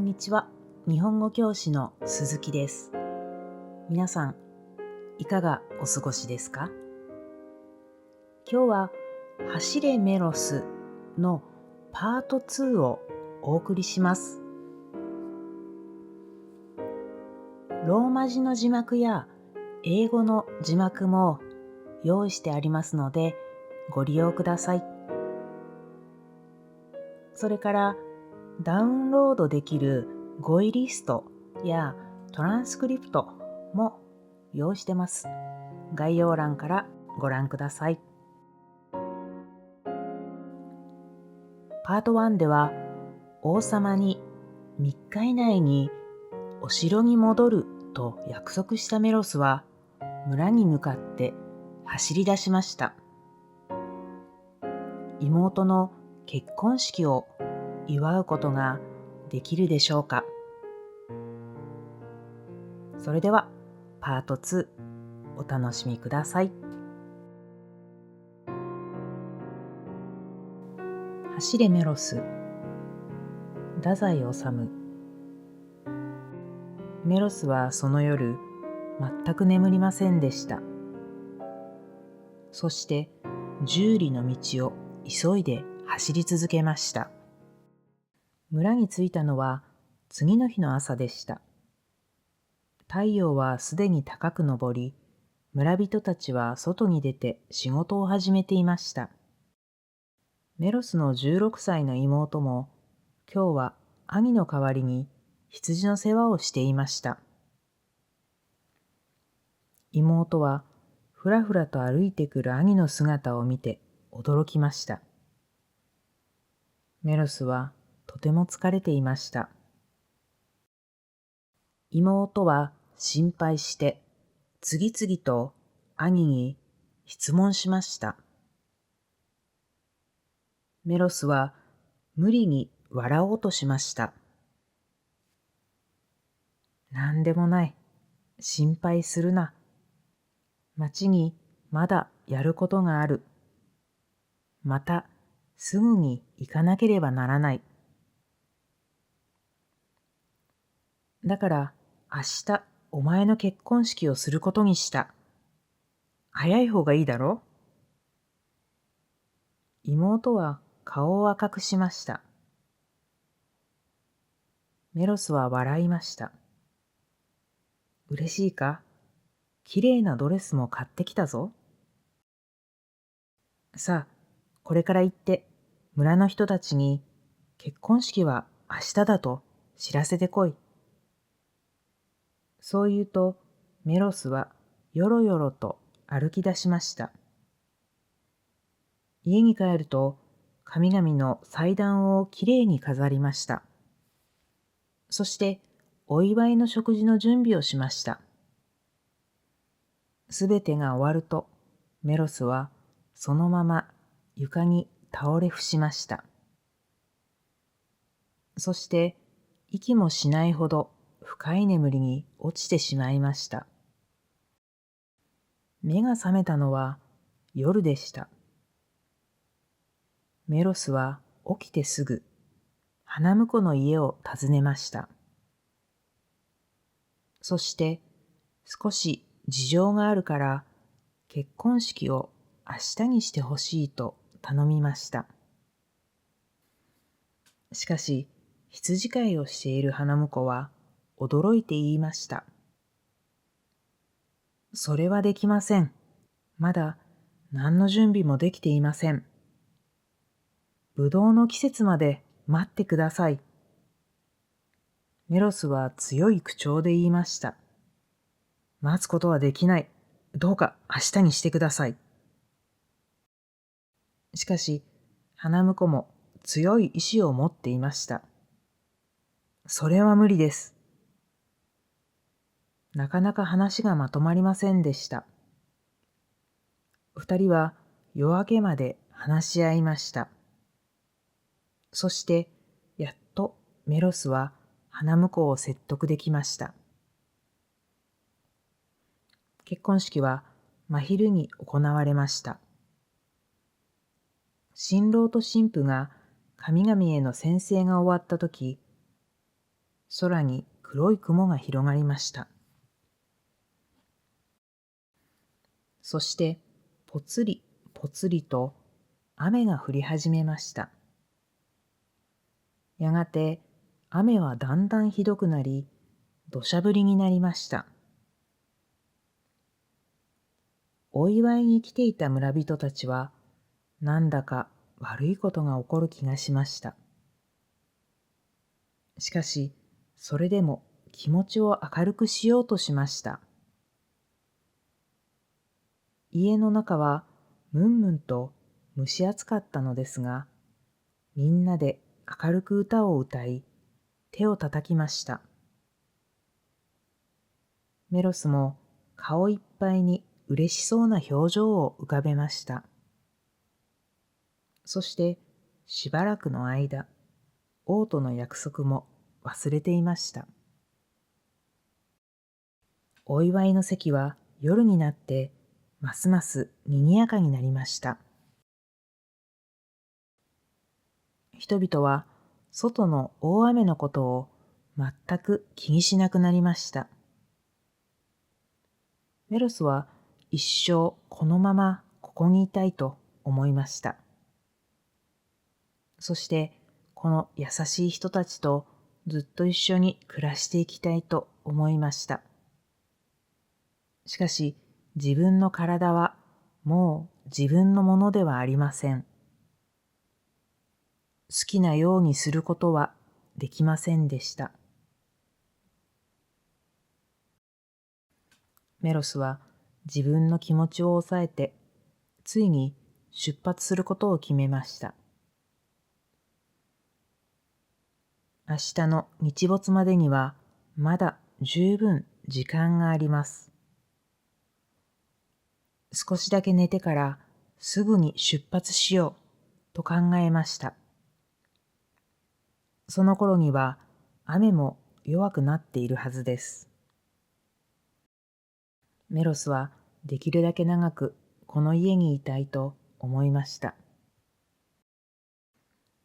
んにちは。日本語教師の鈴木です。皆さん、いかがお過ごしですか？今日は走れメロスのパート2をお送りします。ローマ字の字幕や英語の字幕も用意してありますのでご利用ください。それからダウンロードできる語彙リストやトランスクリプトも用意してます。概要欄からご覧ください。パート1では王様に3日以内にお城に戻ると約束したメロスは村に向かって走り出しました。妹の結婚式を祝うことができるでしょうか。それではパート2お楽しみください。走れメロス、太宰治。メロスはその夜全く眠りませんでした。そして十里の道を急いで走り続けました。村に着いたのは次の日の朝でした。太陽はすでに高く昇り、村人たちは外に出て仕事を始めていました。メロスの16歳の妹も今日は兄の代わりに羊の世話をしていました。妹はふらふらと歩いてくる兄の姿を見て驚きました。メロスはとても疲れていました。妹は心配して次々と兄に質問しました。メロスは無理に笑おうとしました。なんでもない。心配するな。町にまだやることがある。またすぐに行かなければならない。だから明日お前の結婚式をすることにした。早い方がいいだろう。妹は顔を赤くしました。メロスは笑いました。嬉しいか？きれいなドレスも買ってきたぞ。さあ、これから行って村の人たちに結婚式は明日だと知らせてこい。そう言うとメロスはよろよろと歩き出しました。家に帰ると神々の祭壇をきれいに飾りました。そしてお祝いの食事の準備をしました。すべてが終わるとメロスはそのまま床に倒れ伏しました。そして息もしないほど深い眠りに落ちてしまいました。目が覚めたのは夜でした。メロスは起きてすぐ花婿の家を訪ねました。そして少し事情があるから結婚式を明日にしてほしいと頼みました。しかし羊飼いをしている花婿は驚いて言いました。それはできません。まだ何の準備もできていません。ぶどうの季節まで待ってください。メロスは強い口調で言いました。待つことはできない。どうか明日にしてください。しかし、花婿も強い意志を持っていました。それは無理です。なかなか話がまとまりませんでした。二人は夜明けまで話し合いました。そして、やっとメロスは花婿を説得できました。結婚式は真昼に行われました。新郎と新婦が神々への宣誓が終わったとき、空に黒い雲が広がりました。そして、ぽつりぽつりと雨が降り始めました。やがて雨はだんだんひどくなり、土砂降りになりました。お祝いに来ていた村人たちは、なんだか悪いことが起こる気がしました。しかし、それでも気持ちを明るくしようとしました。家の中はむんむんと蒸し暑かったのですが、みんなで明るく歌を歌い、手を叩きました。メロスも顔いっぱいに嬉しそうな表情を浮かべました。そしてしばらくの間、王との約束も忘れていました。お祝いの席は夜になってますます賑やかになりました。人々は外の大雨のことを全く気にしなくなりました。メロスは一生このままここにいたいと思いました。そしてこの優しい人たちとずっと一緒に暮らしていきたいと思いました。しかし自分の体はもう自分のものではありません。好きなようにすることはできませんでした。メロスは自分の気持ちを抑えて、ついに出発することを決めました。明日の日没までにはまだ十分時間があります。少しだけ寝てからすぐに出発しようと考えました。その頃には雨も弱くなっているはずです。メロスはできるだけ長くこの家にいたいと思いました。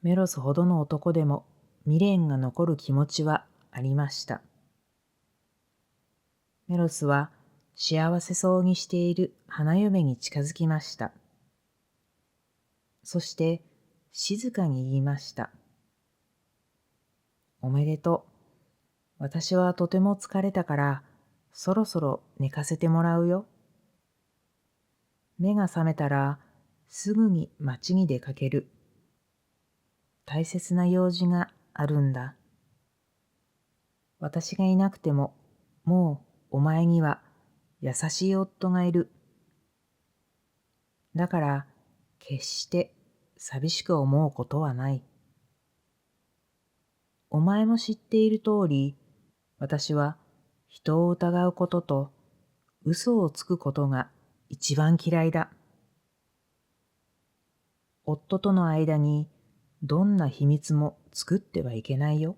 メロスほどの男でも未練が残る気持ちはありました。メロスは幸せそうにしている花嫁に近づきました。そして静かに言いました。おめでとう。私はとても疲れたからそろそろ寝かせてもらうよ。目が覚めたらすぐに町に出かける。大切な用事があるんだ。私がいなくてももうお前には優しい夫がいる。だから決して寂しく思うことはない。お前も知っている通り、私は人を疑うことと嘘をつくことが一番嫌いだ。夫との間にどんな秘密も作ってはいけないよ。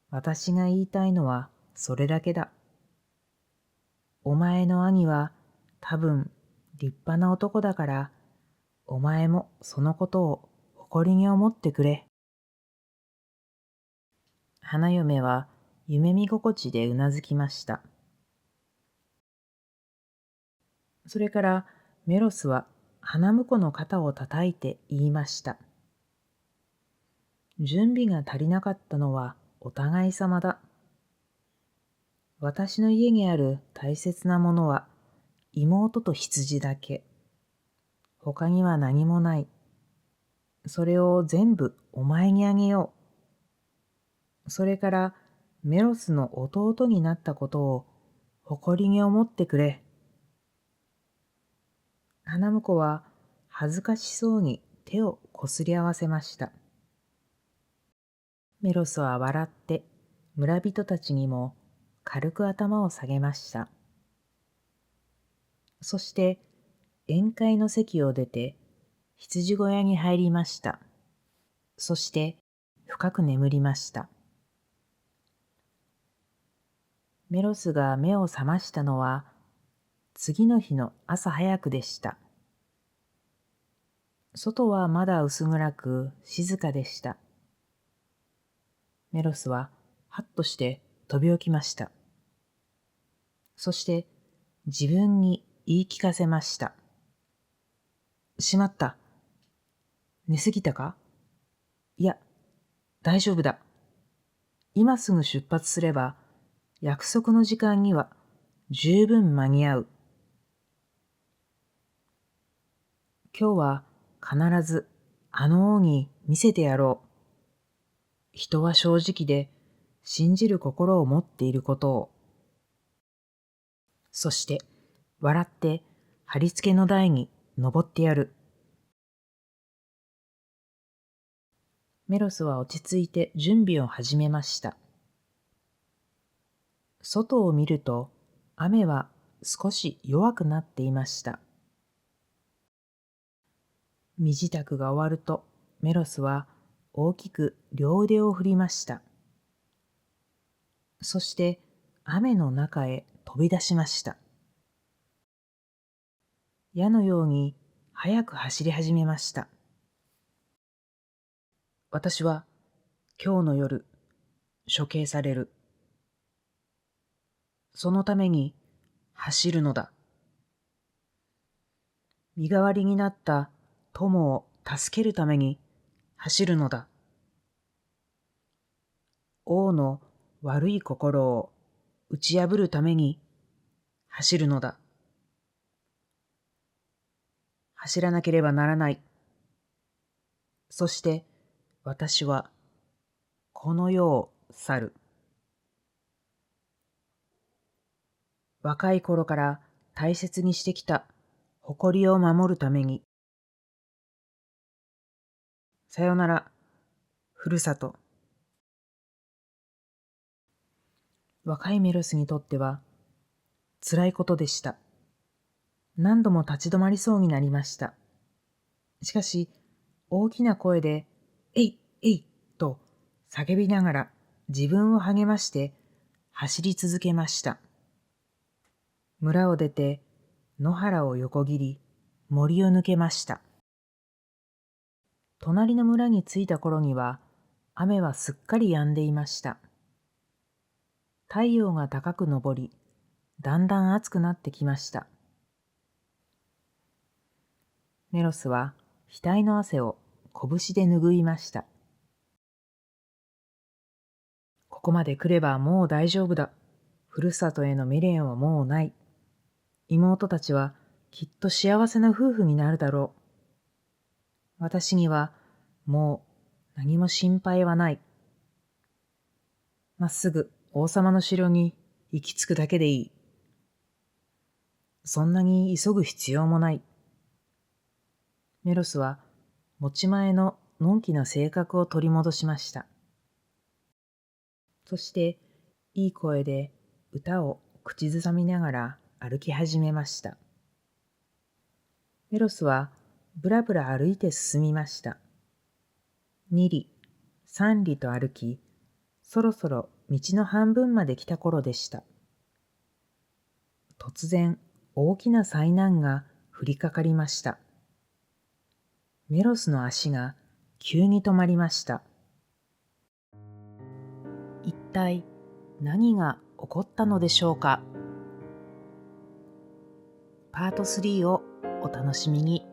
私が言いたいのはそれだけだ。お前の兄は多分立派な男だから、お前もそのことを誇りに思ってくれ。花嫁は夢見心地でうなずきました。それからメロスは花婿の肩をたたいて言いました。準備が足りなかったのはお互い様だ。私の家にある大切なものは妹と羊だけ。他には何もない。それを全部お前にあげよう。それからメロスの弟になったことを誇りに思ってくれ。花婿は恥ずかしそうに手をこすり合わせました。メロスは笑って村人たちにも軽く頭を下げました。そして宴会の席を出て羊小屋に入りました。そして深く眠りました。メロスが目を覚ましたのは次の日の朝早くでした。外はまだ薄暗く静かでした。メロスはハッとして飛び起きました。そして自分に言い聞かせました。しまった。寝すぎたか？いや、大丈夫だ。今すぐ出発すれば約束の時間には十分間に合う。今日は必ずあの王に見せてやろう。人は正直で信じる心を持っていることを。そして笑って貼り付けの台に登ってやる。メロスは落ち着いて準備を始めました。外を見ると雨は少し弱くなっていました。身支度が終わるとメロスは大きく両腕を振りました。そして雨の中へ飛び出しました。矢のように速く走り始めました。私は今日の夜処刑される。そのために走るのだ。身代わりになった友を助けるために走るのだ。王の悪い心を打ち破るために走るのだ。走らなければならない。そして私はこの世を去る。若い頃から大切にしてきた誇りを守るために。さよなら、ふるさと。若いメロスにとっては辛いことでした。何度も立ち止まりそうになりました。しかし、大きな声で、えい、えい、と叫びながら自分を励まして走り続けました。村を出て野原を横切り、森を抜けました。隣の村に着いた頃には、雨はすっかり止んでいました。太陽が高く昇り、だんだん暑くなってきました。メロスは額の汗を拳で拭いました。ここまで来ればもう大丈夫だ。ふるさとへの未練はもうない。妹たちはきっと幸せな夫婦になるだろう。私にはもう何も心配はない。まっすぐ王様の城に行き着くだけでいい。そんなに急ぐ必要もない。メロスは持ち前ののんきな性格を取り戻しました。そしていい声で歌を口ずさみながら歩き始めました。メロスはぶらぶら歩いて進みました。2里、3里と歩き、そろそろ道の半分まで来た頃でした。突然、大きな災難が降りかかりました。メロスの足が急に止まりました。一体何が起こったのでしょうか。パート3をお楽しみに。